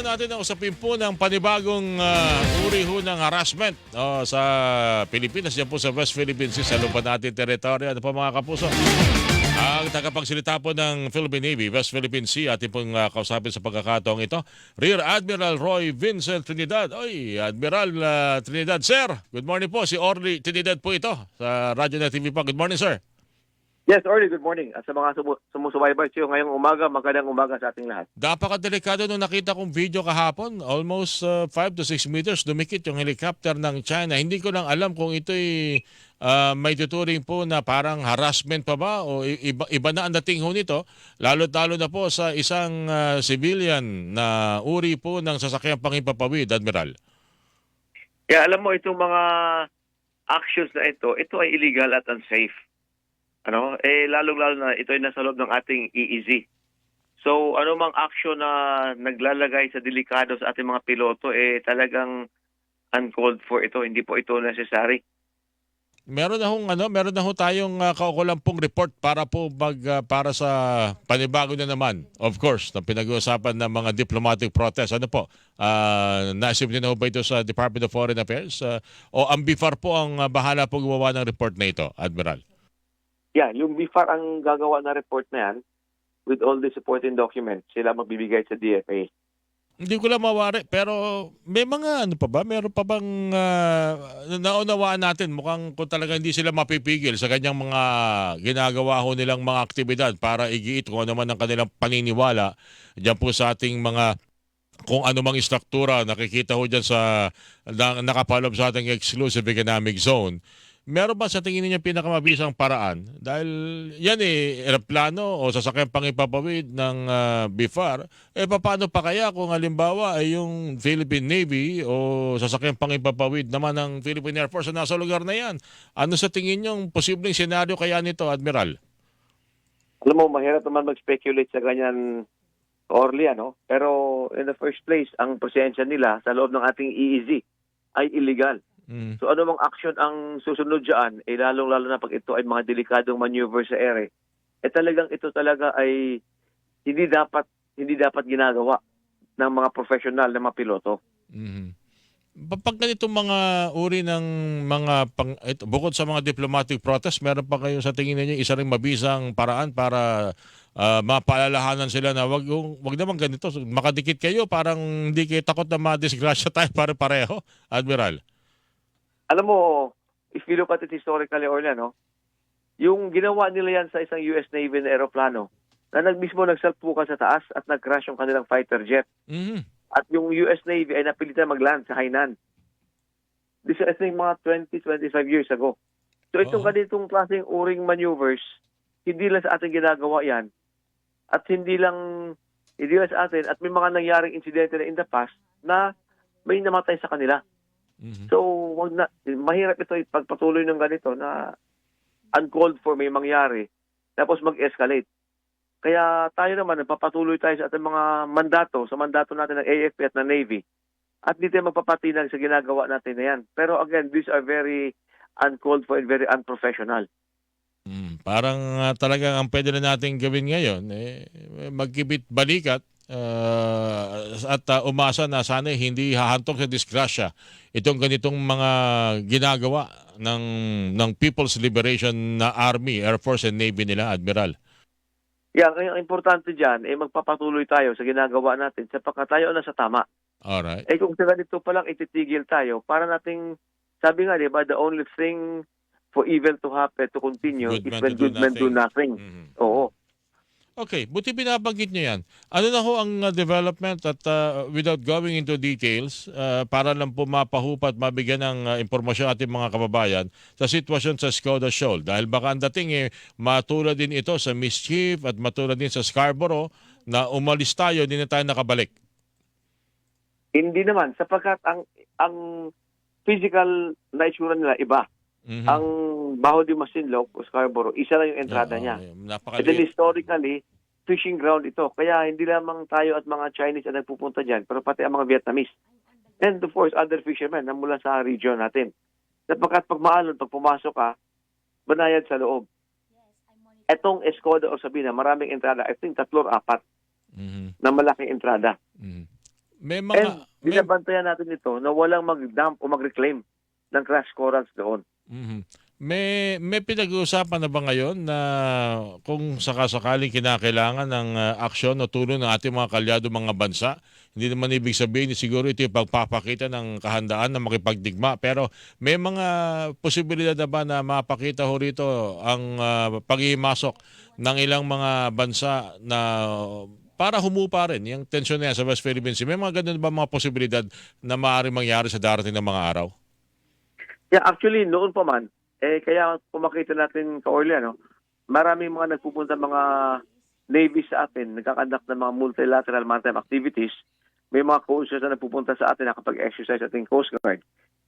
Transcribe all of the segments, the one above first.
na natin ang usapin po ng panibagong uri ho ng harassment sa Pilipinas, yan po sa West Philippine Sea, sa lupa natin teritoryo. Ano po mga kapuso? Ang tagapagsalita po ng Philippine Navy, West Philippine Sea, ating pong kausapin sa pagkakataong ito, Rear Admiral Roy Vincent Trinidad. Oy, Admiral Trinidad, sir. Good morning po. Si Orly Trinidad po ito sa Radyo na TV po. Good morning, sir. Yes, Orly, good morning. At sa mga sumusubaybay siyo ngayong umaga, magandang umaga sa ating lahat. Napakadelikado nung nakita kong video kahapon. Almost 5 to 6 meters dumikit yung helicopter ng China. Hindi ko lang alam kung ito'y may tuturing po na parang harassment pa ba o iba na ang dating ho nito. Lalo-lalo na po sa isang civilian na uri po ng sasakyang panghimpapawid, Admiral. Kaya alam mo, itong mga actions na ito ay illegal at unsafe. Lalong-lalo na ito ay nasa loob ng ating EEZ. So, anumang action na naglalagay sa delikado sa ating mga piloto, talagang uncalled for ito. Hindi po ito necessary. Meron na ho tayong kaukulang pong report para po para sa panibago na naman. Of course, na pinag-uusapan ng mga diplomatic protest. Ano po? Na-assume din na ho ba ito sa Department of Foreign Affairs? O ang BIFAR po ang bahala po gumawa ng report na ito, Admiral? Yeah, yung BIFAR ang gagawa na report na yan with all the supporting documents. Sila magbibigay sa DFA. Hindi ko lang mawari, pero may mga meron pa bang naunawaan natin, mukhang kung talaga hindi sila mapipigil sa kanyang mga ginagawa ho nilang mga aktibidad para igiit kung ano man ang kanilang paniniwala diyan po sa ating mga kung ano mang istruktura nakikita ho dyan sa nakapaloob sa ating exclusive economic zone. Meron ba sa tingin niyo pinakamabisang paraan? Dahil yan eroplano o sasakyang pangipapawid ng BIFAR, paano pa kaya kung halimbawa ay yung Philippine Navy o sasakyang pangipapawid naman ng Philippine Air Force na nasa lugar na yan? Ano sa tingin niyo posibleng senaryo kaya nito, Admiral? Alam mo, mahirap naman mag-speculate sa ganyan, Orly, Pero in the first place, ang presensya nila sa loob ng ating EEZ ay illegal. So ano mang action ang susunod dyan, lalong-lalo na pag ito ay mga delikadong maneuver sa ere, ito talaga ay hindi dapat ginagawa ng mga professional na mga piloto. Pag ganitong mga uri ng bukod sa mga diplomatic protest, meron pa kayo sa tingin niyo isa ring mabisang paraan para mapaalalahanan sila na wag naman ganito, makadikit kayo, parang hindi kayo takot na madisgrasya tayo pare-pareho, Admiral? Alam mo, if you look at it historically, Orly, yung ginawa nila yan sa isang US Navy na aeroplano na nagsalpukan sa taas at nag-crash yung kanilang fighter jet. At yung US Navy ay napilitan mag-land sa Hainan. This is, I think, mga 20-25 years ago. So itong ganitong klaseng uring maneuvers, hindi lang sa atin ginagawa yan. At hindi lang sa atin. At may mga nangyaring insidente na in the past na may namatay sa kanila. So, mahirap ito pagpatuloy ng ganito na uncalled for may mangyari, tapos mag-escalate. Kaya tayo naman, nagpapatuloy tayo sa ating mga mandato, sa mandato natin ng AFP at ng Navy. At hindi tayo magpapatinag sa ginagawa natin na yan. Pero again, these are very uncalled for and very unprofessional. Parang talagang ang pwede na natin gawin ngayon, magkibit balikat at umasa na sana hindi hahantong sa disgrasya itong ganitong mga ginagawa ng People's Liberation na Army, Air Force and Navy nila, Admiral. Yeah, ang importante dyan, magpapatuloy tayo sa ginagawa natin sapagkat tayo na sa tama. Alright. Kung sa ganito pa lang ititigil tayo, para nating, sabi nga, diba, the only thing for evil to happen, to continue, is when good men do nothing. Oo. Okay, buti binabanggit niyo yan. Ano na ho ang development at without going into details, para lang po mapahupat, mabigyan ng impormasyon ating mga kababayan sa sitwasyon sa Skoda Shoal. Dahil baka ang dating matulad din ito sa Mischief at matulad din sa Scarborough na umalis tayo, hindi na tayo nakabalik. Hindi naman, sapagkat ang physical na itsura nila iba. Ang Baho de Masinloc o Scarborough, isa lang yung entrada niya. And then historically, fishing ground ito. Kaya hindi lamang tayo at mga Chinese ang nagpupunta dyan, pero pati ang mga Vietnamese. And of course, other fishermen na mula sa region natin. Sapagkat pag maalon, pag pumasok ka, banayad sa loob. Etong Skoda o Sabina, maraming entrada. I think 3 o 4 na malaking entrada. May And mga may binabantayan natin ito na walang mag-dump o mag-reclaim ng crash corals doon. mhm. May pinag-uusapan na ba ngayon na kung sakasakaling kinakailangan ng aksyon o tulong ng ating mga kalyado mga bansa? Hindi naman ibig sabihin siguro ito yung pagpapakita ng kahandaan na makipagdigma. Pero may mga posibilidad na ba na mapakita ho rito ang paghihimasok ng ilang mga bansa na para humupa rin yung tensyon na yan sa West Philippine Sea? May mga ganun ba mga posibilidad na maaaring mangyari sa darating na mga araw? Yeah, actually, noon pa man, kaya kung makita natin ka-Orly, maraming mga nagpupunta mga Navy sa atin, nagkakandak ng mga multilateral maritime activities. May mga coasters na nagpupunta sa atin nakapag-exercise ating Coast Guard.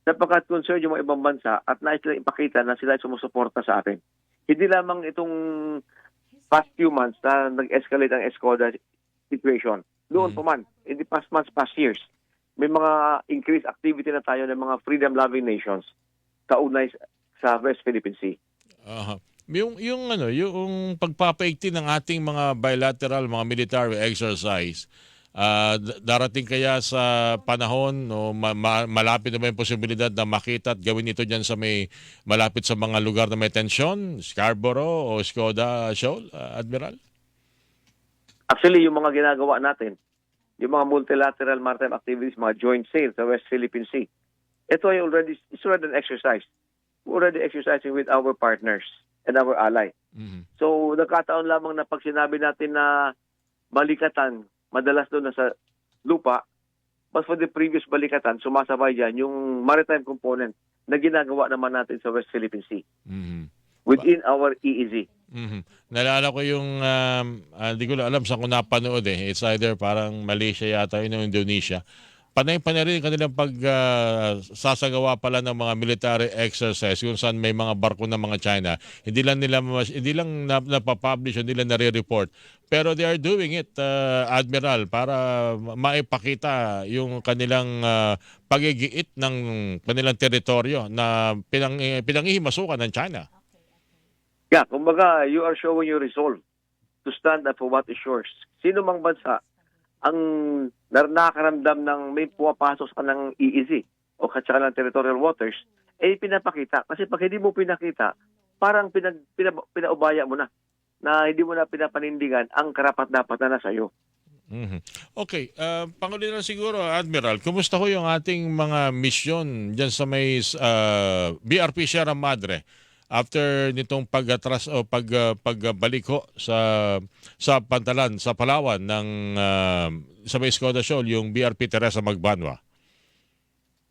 Sapagkat concerned yung mga ibang bansa at nais nilang ipakita na sila ay sumusuporta sa atin. Hindi lamang itong past few months na nag-escalate ang ESCODA situation. Noon pa man, in the past months, past years, may mga increased activity na tayo ng mga freedom-loving nations kaugnay sa West Philippine Sea. Aha. Yung pagpapaigting ng ating mga bilateral, mga military exercise, darating kaya sa panahon o malapit na ba yung posibilidad na makita at gawin ito dyan sa may malapit sa mga lugar na may tensyon, Scarborough o Skoda Shoal, Admiral? Actually, yung mga ginagawa natin, yung mga multilateral maritime activities, mga joint sail sa West Philippine Sea, ito ay it's already an exercise. We're already exercising with our partners and our ally. Mhm. So, nagkataon lamang na pag sinabi natin na balikatan, madalas doon na sa lupa, but for the previous balikatan, sumasabay dyan yung maritime component na ginagawa naman natin sa West Philippine Sea Mhm. within our EEZ. Mhm. Naalala ko yung, hindi ko lang alam saan ko napanood eh. It's either parang Malaysia yata yun o Indonesia. Panay-panay rin kanilang sasagawa pala ng mga military exercise kung saan may mga barko ng mga China. Hindi lang napapublish, hindi lang nare-report. Pero they are doing it, Admiral, para maipakita yung kanilang pagigiit ng kanilang teritoryo na pinangihimasukan ng China. Yeah, kumbaga, you are showing your resolve to stand up for what is yours. Sino mang bansa ang nakakaramdam ng may pumapasok sa kanang EEZ o sa kanilang territorial waters, pinapakita. Kasi pag hindi mo pinakita, parang pinaubaya mo na hindi mo na pinapanindigan ang karapat-dapat na nasa iyo. Mhm. Okay, panghuli na siguro, Admiral, kumusta ho yung ating mga misyon dyan sa may BRP Sierra Madre after nitong pag-atras o pagbalik ho sa Pantalan, sa Palawan ng sa may Skoda Shoal, yung BRP Teresa Magbanwa?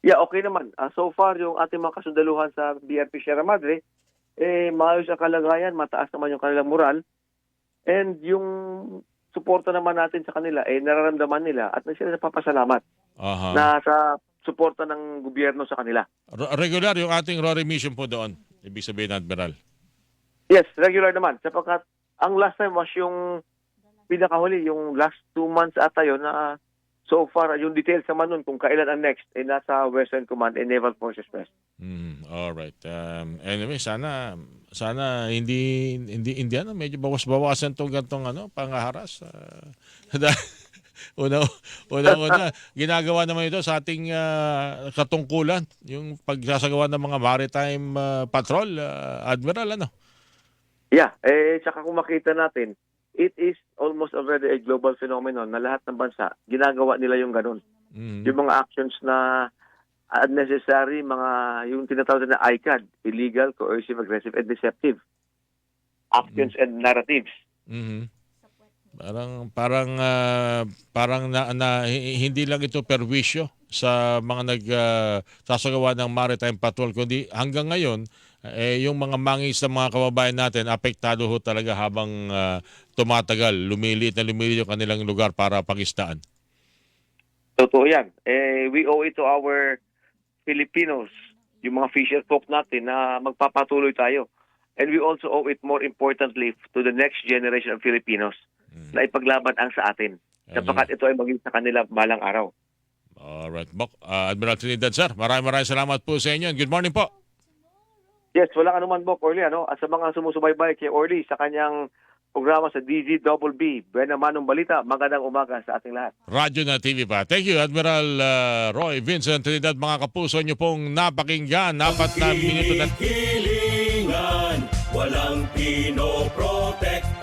Yeah, okay naman. So far, yung ating mga kasundaluhan sa BRP Sierra Madre, maayos ang kalagayan, mataas naman yung kanilang moral, and yung suporta naman natin sa kanila, nararamdaman nila at sila napapasalamat Aha. na sa suporta ng gobyerno sa kanila. Regular yung ating RORE mission po doon, ibig sabihin, Admiral? Yes, regular naman. Sapagkat ang last time was yung pinakahuli, yung last 2 months ata yun na so far, yung details naman nun kung kailan ang next, nasa Western Command and Naval Forces West. All right. Anyway, sana hindi medyo bawas-bawasan tong gantong pangaharas. Una ginagawa naman ito sa ating katungkulan, yung pagsasagawa ng mga maritime patrol, Admiral, Yeah, tsaka kung makita natin, it is almost already a global phenomenon na lahat ng bansa, ginagawa nila yung ganun. Yung mga actions na unnecessary, yung tinatawag na ICAD, illegal, coercive, aggressive, and deceptive actions and narratives. Mhm. Parang hindi lang ito perwisyo sa mga sasagawa ng maritime patrol, kundi hanggang ngayon yung mga mangis ng mga kababayan natin apektado ho talaga habang tumatagal, lumiliit yung kanilang lugar para pangisdaan. Totoo yan. We owe it to our Filipinos, yung mga fisher folk natin na magpapatuloy tayo. And we also owe it, more importantly, to the next generation of Filipinos na ipaglaban ang sa atin. Sapagkat ito ay maging sa kanila balang araw. Alright, Bok. Admiral Trinidad, sir, maraming salamat po sa inyo. Good morning po. Yes, walang anuman, Bok, Orly. At sa mga sumusubaybay kay Orly sa kanyang programa sa DZBB. Buena Manong Balita, magandang umaga sa ating lahat. Radyo na TV pa. Thank you, Admiral Roy Vincent Trinidad. Mga kapuso nyo pong napakinggan. 4 na minuto na Hilingan, walang pinoprotektahan.